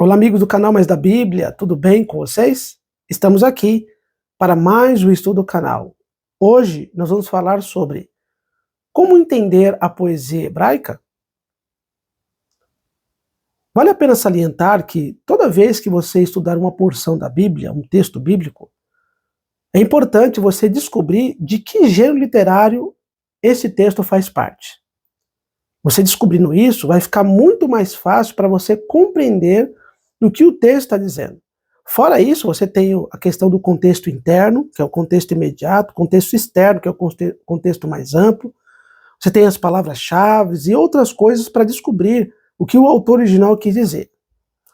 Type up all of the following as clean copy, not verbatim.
Olá, amigos do canal Mais da Bíblia, tudo bem com vocês? Estamos aqui para mais um estudo do canal. Hoje nós vamos falar sobre como entender a poesia hebraica. Vale a pena salientar que toda vez que você estudar uma porção da Bíblia, um texto bíblico, é importante você descobrir de que gênero literário esse texto faz parte. Você descobrindo isso, vai ficar muito mais fácil para você compreender do que o texto está dizendo. Fora isso, você tem a questão do contexto interno, que é o contexto imediato, contexto externo, que é o contexto mais amplo. Você tem as palavras-chave e outras coisas para descobrir o que o autor original quis dizer.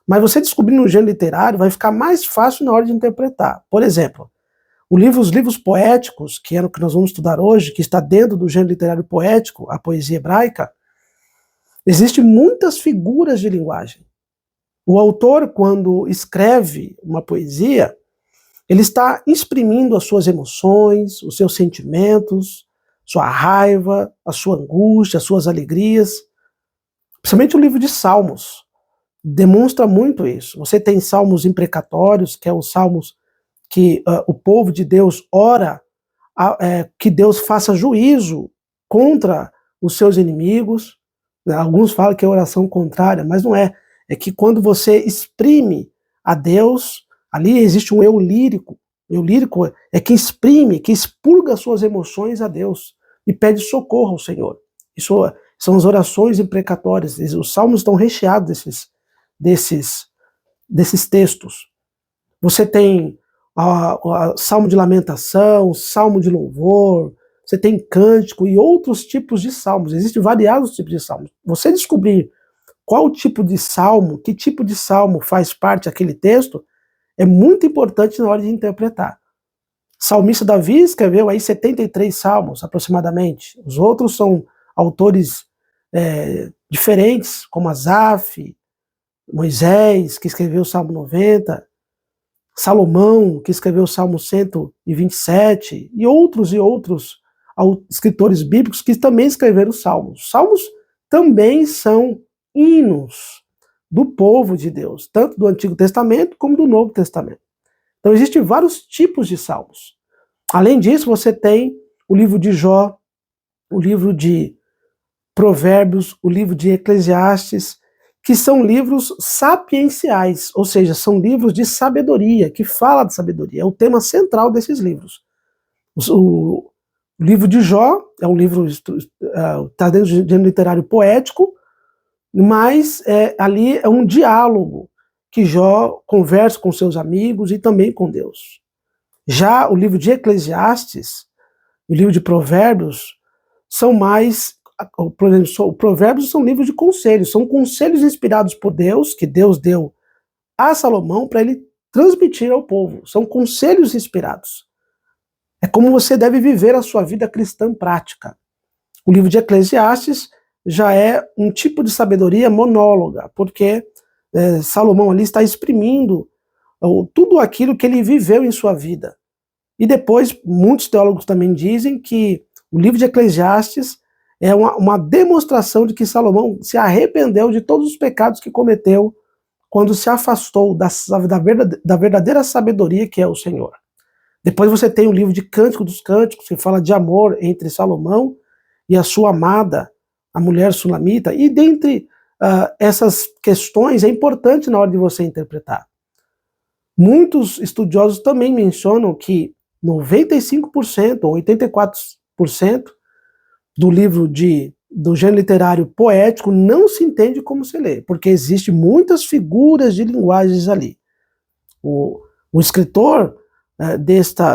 Mas você descobrindo um gênero literário vai ficar mais fácil na hora de interpretar. Por exemplo, os livros poéticos, que é o que nós vamos estudar hoje, que está dentro do gênero literário poético, a poesia hebraica, existem muitas figuras de linguagem. O autor, quando escreve uma poesia, ele está exprimindo as suas emoções, os seus sentimentos, sua raiva, a sua angústia, as suas alegrias. Principalmente o livro de Salmos demonstra muito isso. Você tem salmos imprecatórios, que é os salmos que o povo de Deus ora que Deus faça juízo contra os seus inimigos. Alguns falam que é oração contrária, mas não é. É que quando você exprime a Deus, ali existe um eu lírico. O eu lírico é que exprime, que expurga as suas emoções a Deus e pede socorro ao Senhor. Isso são as orações imprecatórias. Os salmos estão recheados desses textos. Você tem salmo de lamentação, salmo de louvor, você tem cântico e outros tipos de salmos. Existem variados tipos de salmos. Você descobrir qual tipo de salmo, que tipo de salmo faz parte daquele texto, é muito importante na hora de interpretar. Salmista Davi escreveu aí 73 salmos, aproximadamente. Os outros são autores diferentes, como Asaf, Moisés, que escreveu o Salmo 90, Salomão, que escreveu o Salmo 127, e outros escritores bíblicos que também escreveram salmos. Os salmos também são hinos do povo de Deus, tanto do Antigo Testamento como do Novo Testamento. Então existem vários tipos de salmos. Além disso, você tem o livro de Jó, o livro de Provérbios, o livro de Eclesiastes, que são livros sapienciais, ou seja, são livros de sabedoria, que fala de sabedoria. É o tema central desses livros. O livro de Jó é um livro está dentro do gênero literário poético, mas ali é um diálogo que Jó conversa com seus amigos e também com Deus. Já o livro de Eclesiastes, o livro de Provérbios, são mais, por exemplo, Provérbios são livros de conselhos, são conselhos inspirados por Deus, que Deus deu a Salomão para ele transmitir ao povo. São conselhos inspirados. É como você deve viver a sua vida cristã prática. O livro de Eclesiastes já é um tipo de sabedoria monóloga, porque Salomão ali está exprimindo tudo aquilo que ele viveu em sua vida. E depois, muitos teólogos também dizem que o livro de Eclesiastes é uma demonstração de que Salomão se arrependeu de todos os pecados que cometeu quando se afastou da verdadeira sabedoria que é o Senhor. Depois você tem o livro de Cântico dos Cânticos, que fala de amor entre Salomão e a sua amada, a mulher sulamita, e dentre essas questões é importante na hora de você interpretar. Muitos estudiosos também mencionam que 95% ou 84% do livro do gênero literário poético não se entende como se lê, porque existem muitas figuras de linguagens ali. O escritor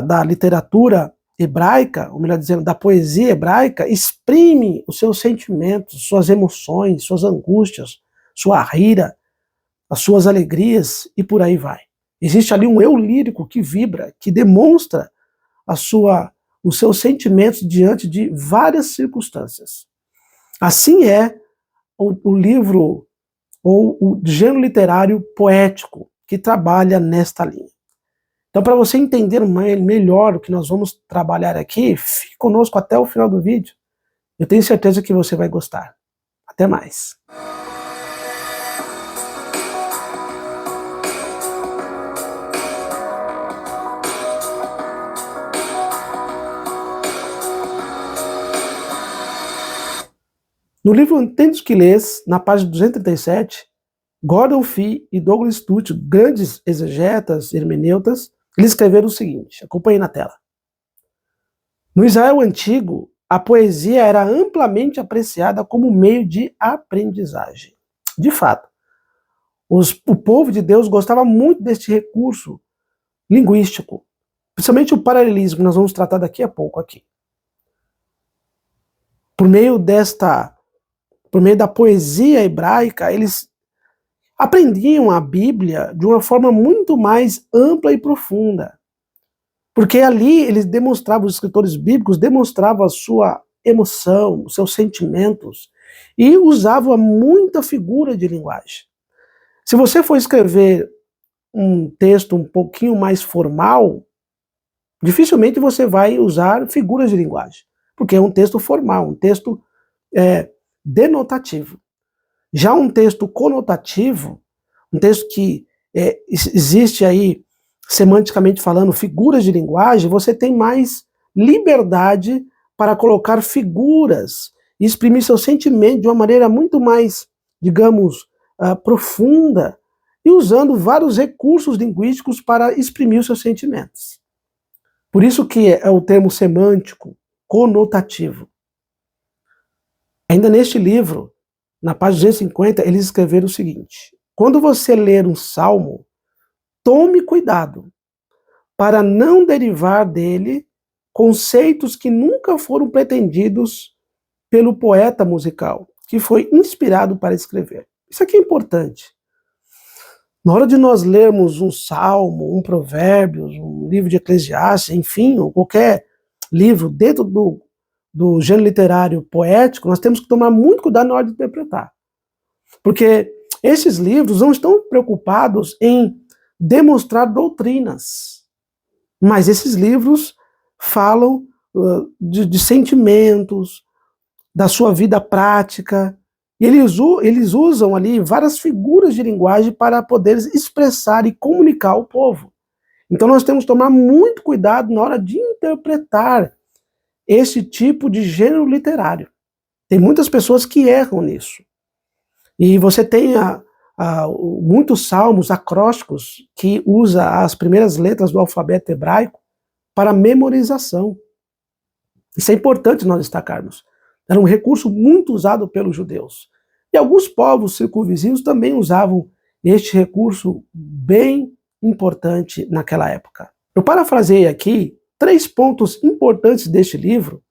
da literatura hebraica, ou melhor dizendo, da poesia hebraica, exprime os seus sentimentos, suas emoções, suas angústias, sua ira, as suas alegrias e por aí vai. Existe ali um eu lírico que vibra, que demonstra os seus sentimentos diante de várias circunstâncias. Assim é o livro ou o gênero literário poético que trabalha nesta linha. Então, para você entender melhor o que nós vamos trabalhar aqui, fique conosco até o final do vídeo. Eu tenho certeza que você vai gostar. Até mais. No livro Tem dos que Lês, na página 237, Gordon Fee e Douglas Stuart, grandes exegetas, hermeneutas, eles escreveram o seguinte, acompanhe na tela. No Israel antigo, a poesia era amplamente apreciada como meio de aprendizagem. De fato, o povo de Deus gostava muito deste recurso linguístico, principalmente o paralelismo, que nós vamos tratar daqui a pouco aqui. Por meio da poesia hebraica, eles aprendiam a Bíblia de uma forma muito mais ampla e profunda. Porque ali eles demonstravam, os escritores bíblicos demonstravam a sua emoção, os seus sentimentos, e usavam muita figura de linguagem. Se você for escrever um texto um pouquinho mais formal, dificilmente você vai usar figuras de linguagem, porque é um texto formal, um texto denotativo. Já um texto conotativo, um texto que existe aí, semanticamente falando, figuras de linguagem, você tem mais liberdade para colocar figuras e exprimir seu sentimento de uma maneira muito mais, digamos, profunda, e usando vários recursos linguísticos para exprimir os seus sentimentos. Por isso que é o termo semântico, conotativo. Ainda neste livro, na página 250, eles escreveram o seguinte: quando você ler um salmo, tome cuidado para não derivar dele conceitos que nunca foram pretendidos pelo poeta musical, que foi inspirado para escrever. Isso aqui é importante. Na hora de nós lermos um salmo, um provérbios, um livro de Eclesiastes, enfim, ou qualquer livro dentro do gênero literário poético, nós temos que tomar muito cuidado na hora de interpretar. Porque esses livros não estão preocupados em demonstrar doutrinas, mas esses livros falam de sentimentos, da sua vida prática, e eles usam ali várias figuras de linguagem para poder expressar e comunicar ao povo. Então nós temos que tomar muito cuidado na hora de interpretar esse tipo de gênero literário. Tem muitas pessoas que erram nisso. E você tem muitos salmos acrósticos que usa as primeiras letras do alfabeto hebraico para memorização. Isso é importante nós destacarmos. Era um recurso muito usado pelos judeus. E alguns povos circunvizinhos também usavam este recurso bem importante naquela época. Eu parafraseei aqui 3 pontos importantes deste livro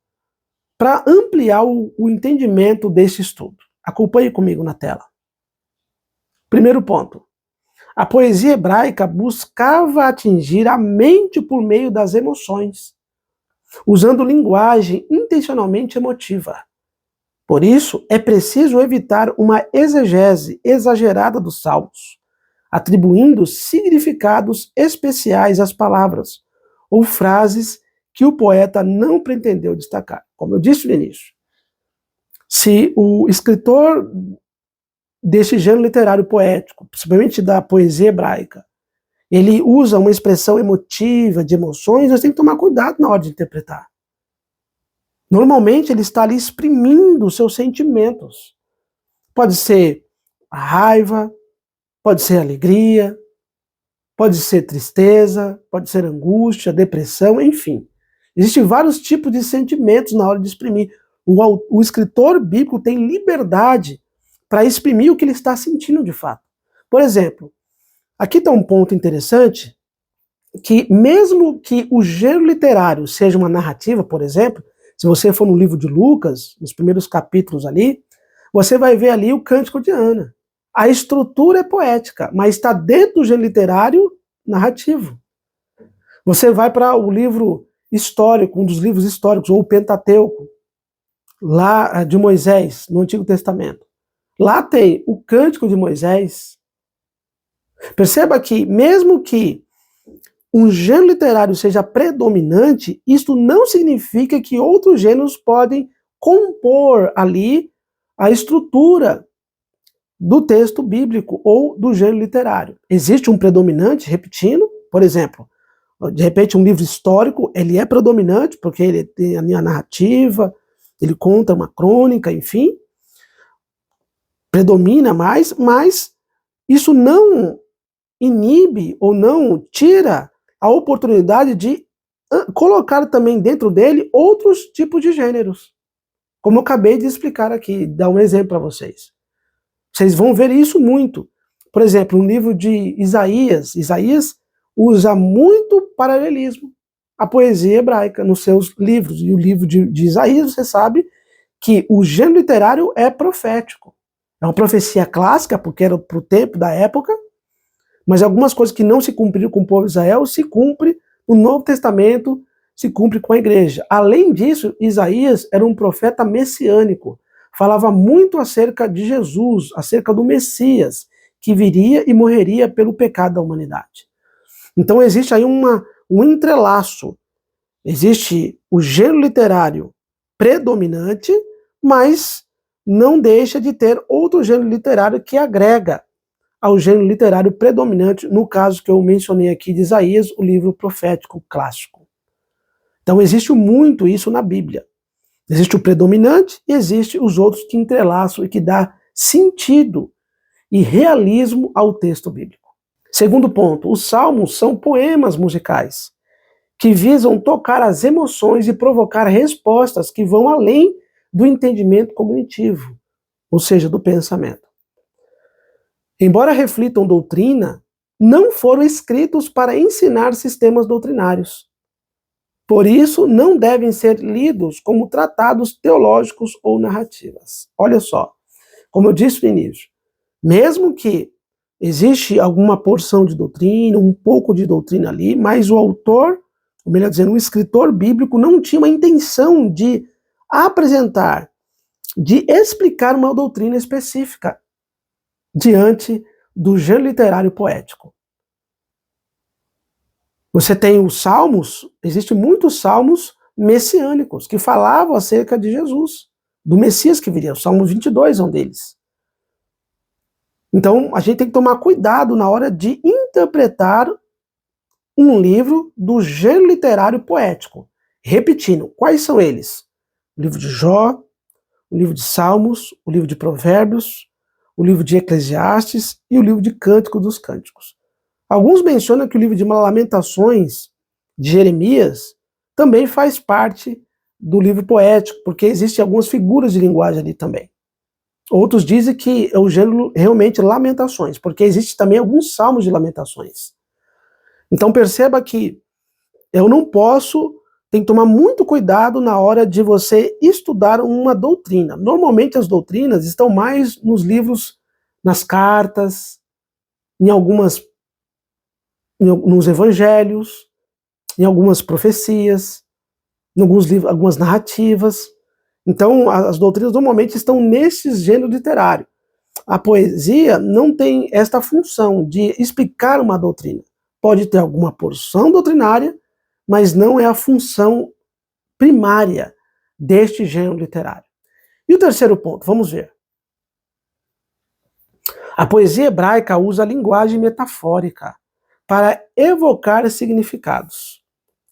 para ampliar o entendimento deste estudo. Acompanhe comigo na tela. Primeiro ponto. A poesia hebraica buscava atingir a mente por meio das emoções, usando linguagem intencionalmente emotiva. Por isso, é preciso evitar uma exegese exagerada dos salmos, atribuindo significados especiais às palavras ou frases que o poeta não pretendeu destacar. Como eu disse no início, se o escritor desse gênero literário poético, principalmente da poesia hebraica, ele usa uma expressão emotiva, de emoções, nós temos que tomar cuidado na hora de interpretar. Normalmente ele está ali exprimindo os seus sentimentos. Pode ser a raiva, pode ser alegria, pode ser tristeza, pode ser angústia, depressão, enfim. Existem vários tipos de sentimentos na hora de exprimir. O escritor bíblico tem liberdade para exprimir o que ele está sentindo de fato. Por exemplo, aqui está um ponto interessante, que mesmo que o gênero literário seja uma narrativa, por exemplo, se você for no livro de Lucas, nos primeiros capítulos ali, você vai ver ali o Cântico de Ana. A estrutura é poética, mas está dentro do gênero literário narrativo. Você vai para o livro histórico, um dos livros históricos, ou o Pentateuco, lá de Moisés, no Antigo Testamento. Lá tem o Cântico de Moisés. Perceba que, mesmo que um gênero literário seja predominante, isto não significa que outros gêneros podem compor ali a estrutura do texto bíblico ou do gênero literário. Existe um predominante, repetindo, por exemplo, de repente um livro histórico, ele é predominante porque ele tem a narrativa, ele conta uma crônica, enfim, predomina mais, mas isso não inibe ou não tira a oportunidade de colocar também dentro dele outros tipos de gêneros. Como eu acabei de explicar aqui, dar um exemplo para vocês. Vocês vão ver isso muito. Por exemplo, no livro de Isaías, Isaías usa muito paralelismo, a poesia hebraica nos seus livros. E o livro de Isaías, você sabe que o gênero literário é profético. É uma profecia clássica, porque era para o tempo da época, mas algumas coisas que não se cumpriram com o povo de Israel se cumpre no Novo Testamento, se cumpre com a igreja. Além disso, Isaías era um profeta messiânico. Falava muito acerca de Jesus, acerca do Messias, que viria e morreria pelo pecado da humanidade. Então existe aí um entrelaço. Existe o gênero literário predominante, mas não deixa de ter outro gênero literário que agrega ao gênero literário predominante, no caso que eu mencionei aqui de Isaías, o livro profético clássico. Então existe muito isso na Bíblia. Existe o predominante e existe os outros que entrelaçam e que dá sentido e realismo ao texto bíblico. Segundo ponto, os salmos são poemas musicais que visam tocar as emoções e provocar respostas que vão além do entendimento cognitivo, ou seja, do pensamento. Embora reflitam doutrina, não foram escritos para ensinar sistemas doutrinários. Por isso, não devem ser lidos como tratados teológicos ou narrativas. Olha só, como eu disse no início, mesmo que existe alguma porção de doutrina, um pouco de doutrina ali, mas o autor, ou melhor dizendo, o escritor bíblico não tinha uma intenção de apresentar, de explicar uma doutrina específica diante do gênero literário poético. Você tem os salmos, existem muitos salmos messiânicos que falavam acerca de Jesus, do Messias que viria. O Salmo 22 é um deles. Então, a gente tem que tomar cuidado na hora de interpretar um livro do gênero literário poético. Repetindo, quais são eles? O livro de Jó, o livro de Salmos, o livro de Provérbios, o livro de Eclesiastes e o livro de Cântico dos Cânticos. Alguns mencionam que o livro de Lamentações, de Jeremias, também faz parte do livro poético, porque existem algumas figuras de linguagem ali também. Outros dizem que é o gênero realmente Lamentações, porque existe também alguns salmos de Lamentações. Então perceba que eu não posso, tem que tomar muito cuidado na hora de você estudar uma doutrina. Normalmente as doutrinas estão mais nos livros, nas cartas, nos evangelhos, em algumas profecias, em alguns livros, algumas narrativas. Então, as doutrinas normalmente estão nesse gênero literário. A poesia não tem esta função de explicar uma doutrina. Pode ter alguma porção doutrinária, mas não é a função primária deste gênero literário. E o terceiro ponto, vamos ver. A poesia hebraica usa a linguagem metafórica para evocar significados.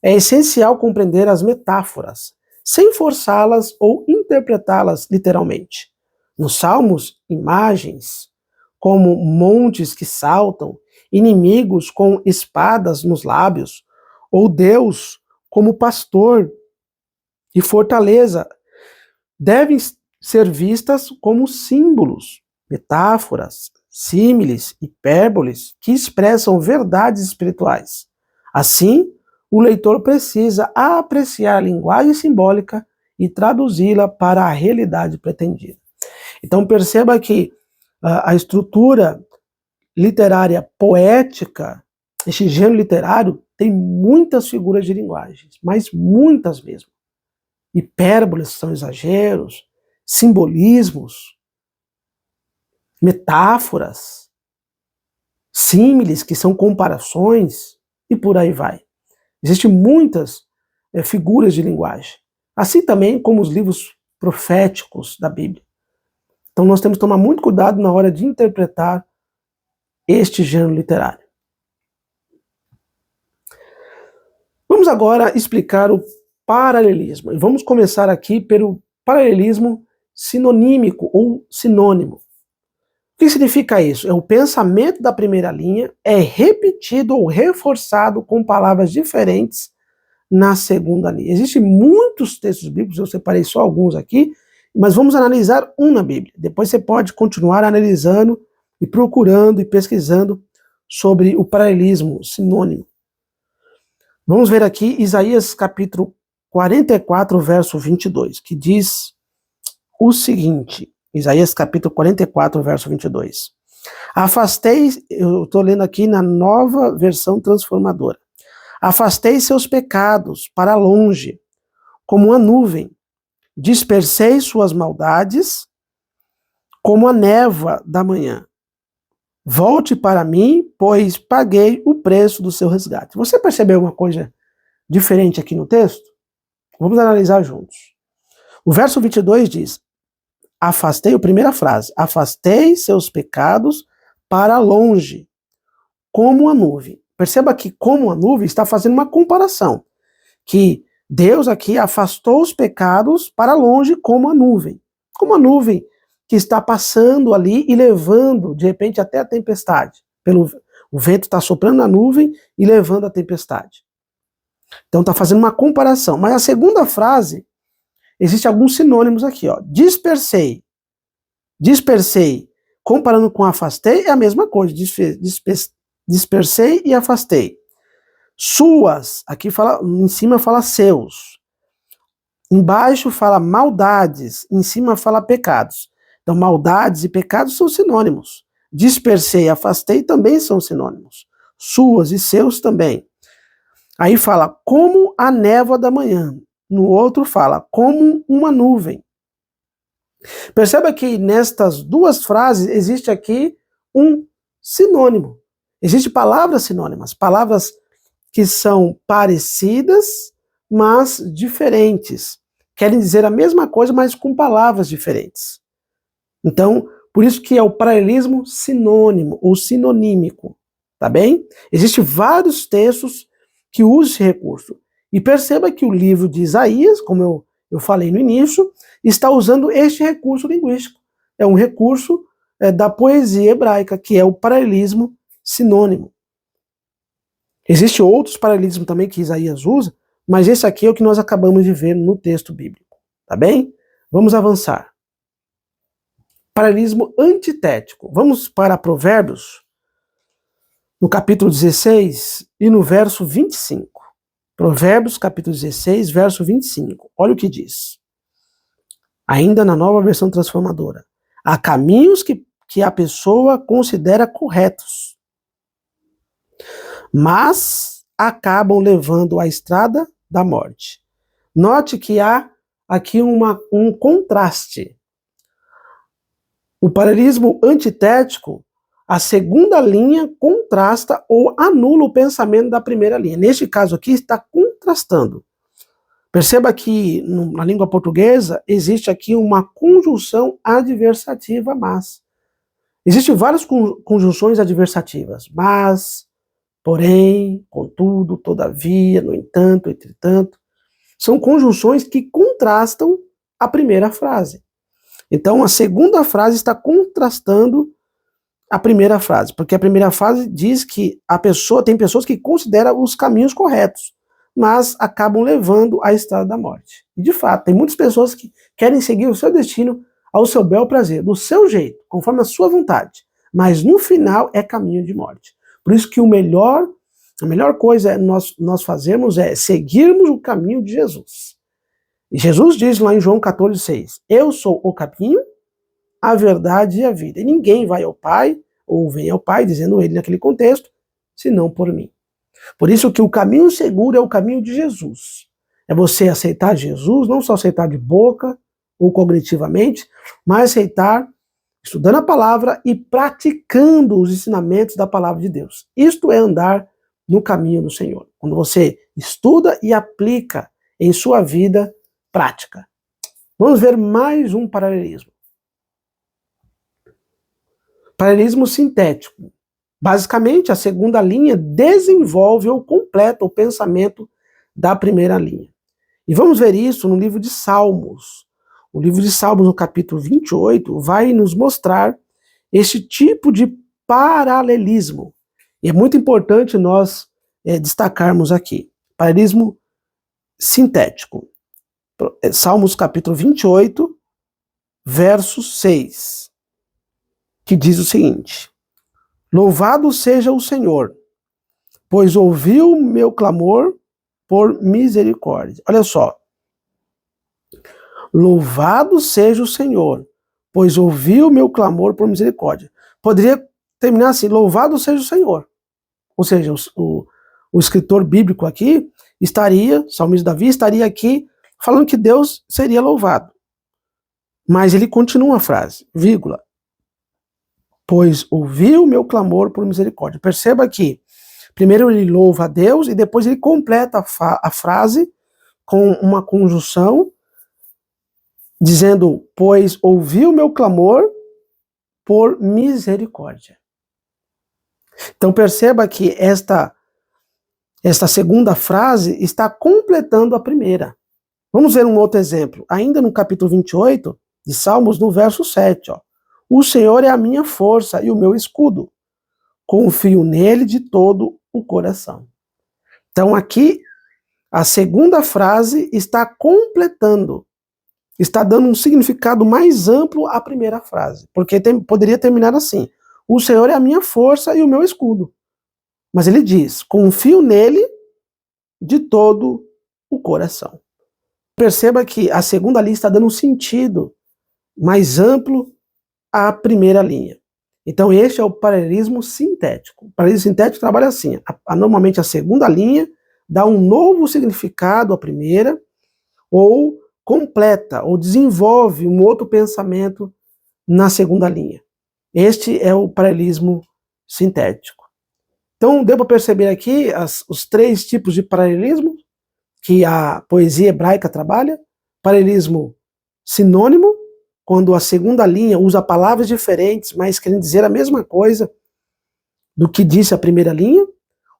É essencial compreender as metáforas, sem forçá-las ou interpretá-las literalmente. Nos Salmos, imagens como montes que saltam, inimigos com espadas nos lábios, ou Deus como pastor e fortaleza, devem ser vistas como símbolos, metáforas, símiles, hipérboles que expressam verdades espirituais. Assim, o leitor precisa apreciar a linguagem simbólica e traduzi-la para a realidade pretendida. Então perceba que a estrutura literária poética, este gênero literário, tem muitas figuras de linguagem, mas muitas mesmo. Hipérboles são exageros, simbolismos, metáforas, símiles, que são comparações, e por aí vai. Existem muitas figuras de linguagem, assim também como os livros proféticos da Bíblia. Então nós temos que tomar muito cuidado na hora de interpretar este gênero literário. Vamos agora explicar o paralelismo. E vamos começar aqui pelo paralelismo sinonímico ou sinônimo. que significa isso? É o pensamento da primeira linha é repetido ou reforçado com palavras diferentes na segunda linha. Existem muitos textos bíblicos, eu separei só alguns aqui, mas vamos analisar um na Bíblia. Depois você pode continuar analisando e procurando e pesquisando sobre o paralelismo sinônimo. Vamos ver aqui Isaías capítulo 44, verso 22, que diz o seguinte, Isaías capítulo 44, verso 22. Afastei, eu estou lendo aqui na Nova Versão Transformadora. Afastei seus pecados para longe, como uma nuvem. Dispersei suas maldades, como a névoa da manhã. Volte para mim, pois paguei o preço do seu resgate. Você percebeu uma coisa diferente aqui no texto? Vamos analisar juntos. O verso 22 diz, afastei, a primeira frase, afastei seus pecados para longe, como a nuvem. Perceba que como a nuvem está fazendo uma comparação, que Deus aqui afastou os pecados para longe como a nuvem. Como a nuvem que está passando ali e levando, de repente, até a tempestade. O vento está soprando na nuvem e levando a tempestade. Então está fazendo uma comparação. Mas a segunda frase, existem alguns sinônimos aqui. Ó. Dispersei, comparando com afastei, é a mesma coisa. Dispersei e afastei. Suas, aqui fala, em cima fala seus. Embaixo fala maldades, em cima fala pecados. Então, maldades e pecados são sinônimos. Dispersei e afastei também são sinônimos. Suas e seus também. Aí fala, como a névoa da manhã. No outro fala, como uma nuvem. Perceba que nestas duas frases existe aqui um sinônimo. Existem palavras sinônimas, palavras que são parecidas, mas diferentes. Querem dizer a mesma coisa, mas com palavras diferentes. Então, por isso que é o paralelismo sinônimo ou sinonímico, tá bem? Existem vários textos que usam esse recurso. E perceba que o livro de Isaías, como eu falei no início, está usando este recurso linguístico. É um recurso da poesia hebraica, que é o paralelismo sinônimo. Existem outros paralelismos também que Isaías usa, mas esse aqui é o que nós acabamos de ver no texto bíblico, tá bem? Vamos avançar. Paralelismo antitético. Vamos para Provérbios, no capítulo 16 e no verso 25. Provérbios, capítulo 16, verso 25. Olha o que diz. Ainda na Nova Versão Transformadora. Há caminhos que a pessoa considera corretos, mas acabam levando à estrada da morte. Note que há aqui um contraste. O paralelismo antitético, a segunda linha contrasta ou anula o pensamento da primeira linha. Neste caso aqui está contrastando. Perceba que na língua portuguesa existe aqui uma conjunção adversativa, mas. Existem várias conjunções adversativas, mas, porém, contudo, todavia, no entanto, entretanto. São conjunções que contrastam a primeira frase. Então, a segunda frase está contrastando a primeira frase, porque a primeira frase diz que tem pessoas que consideram os caminhos corretos, mas acabam levando à estrada da morte. E, de fato, tem muitas pessoas que querem seguir o seu destino ao seu bel prazer, do seu jeito, conforme a sua vontade, mas no final é caminho de morte. Por isso que a melhor coisa nós fazermos é seguirmos o caminho de Jesus. E Jesus diz lá em João 14,6, eu sou o caminho, a verdade e a vida. E ninguém vai ao Pai, ou vem ao Pai, dizendo ele naquele contexto, senão por mim. Por isso que o caminho seguro é o caminho de Jesus. É você aceitar Jesus, não só aceitar de boca ou cognitivamente, mas aceitar estudando a palavra e praticando os ensinamentos da palavra de Deus. Isto é andar no caminho do Senhor. Quando você estuda e aplica em sua vida prática. Vamos ver mais um paralelismo. Paralelismo sintético. Basicamente, a segunda linha desenvolve ou completa o pensamento da primeira linha. E vamos ver isso no livro de Salmos. O livro de Salmos, no capítulo 28, vai nos mostrar esse tipo de paralelismo. E é muito importante nós destacarmos aqui. Paralelismo sintético. Salmos capítulo 28, verso 6, que diz o seguinte: Louvado seja o Senhor, pois ouviu meu clamor por misericórdia. Olha só. Louvado seja o Senhor, pois ouviu meu clamor por misericórdia. Poderia terminar assim: louvado seja o Senhor. Ou seja, o escritor bíblico aqui estaria, o salmista Davi, estaria aqui falando que Deus seria louvado. Mas ele continua a frase, vírgula, pois ouviu meu clamor por misericórdia. Perceba que primeiro ele louva a Deus e depois ele completa a frase com uma conjunção dizendo, pois ouviu meu clamor por misericórdia. Então perceba que esta segunda frase está completando a primeira. Vamos ver um outro exemplo. Ainda no capítulo 28 de Salmos, no verso 7. Ó. O Senhor é a minha força e o meu escudo. Confio nele de todo o coração. Então aqui, a segunda frase está completando, está dando um significado mais amplo à primeira frase. Porque poderia terminar assim: o Senhor é a minha força e o meu escudo. Mas ele diz, confio nele de todo o coração. Perceba que a segunda linha está dando um sentido mais amplo à primeira linha. Então este é o paralelismo sintético. O paralelismo sintético trabalha assim, normalmente a segunda linha dá um novo significado à primeira, ou completa, ou desenvolve um outro pensamento na segunda linha. Este é o paralelismo sintético. Então deu para perceber aqui os três tipos de paralelismo que a poesia hebraica trabalha. Paralelismo sinônimo, quando a segunda linha usa palavras diferentes, mas querendo dizer a mesma coisa do que disse a primeira linha.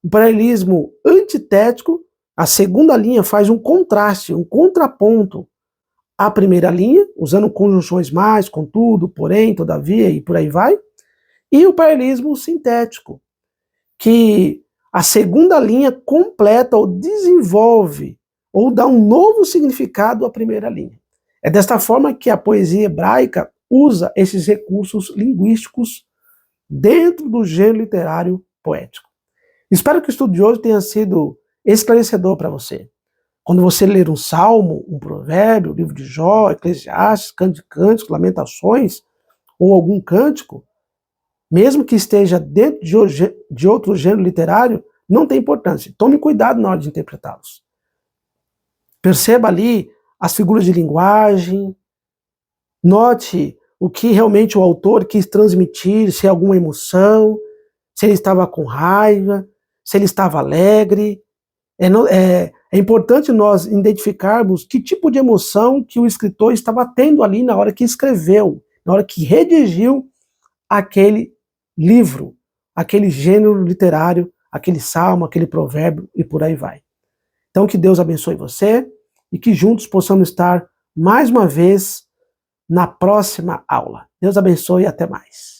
O paralelismo antitético, a segunda linha faz um contraste, um contraponto à primeira linha, usando conjunções mais, contudo, porém, todavia e por aí vai. E o paralelismo sintético, que a segunda linha completa ou desenvolve ou dá um novo significado à primeira linha. É desta forma que a poesia hebraica usa esses recursos linguísticos dentro do gênero literário poético. Espero que o estudo de hoje tenha sido esclarecedor para você. Quando você ler um salmo, um provérbio, o livro de Jó, Eclesiastes, Canto de Cânticos, Lamentações, ou algum cântico, mesmo que esteja dentro de outro gênero literário, não tem importância. Tome cuidado na hora de interpretá-los. Perceba ali as figuras de linguagem, note o que realmente o autor quis transmitir, se é alguma emoção, se ele estava com raiva, se ele estava alegre. É importante nós identificarmos que tipo de emoção que o escritor estava tendo ali na hora que escreveu, na hora que redigiu aquele livro, aquele gênero literário, aquele salmo, aquele provérbio e por aí vai. Então que Deus abençoe você e que juntos possamos estar mais uma vez na próxima aula. Deus abençoe e até mais.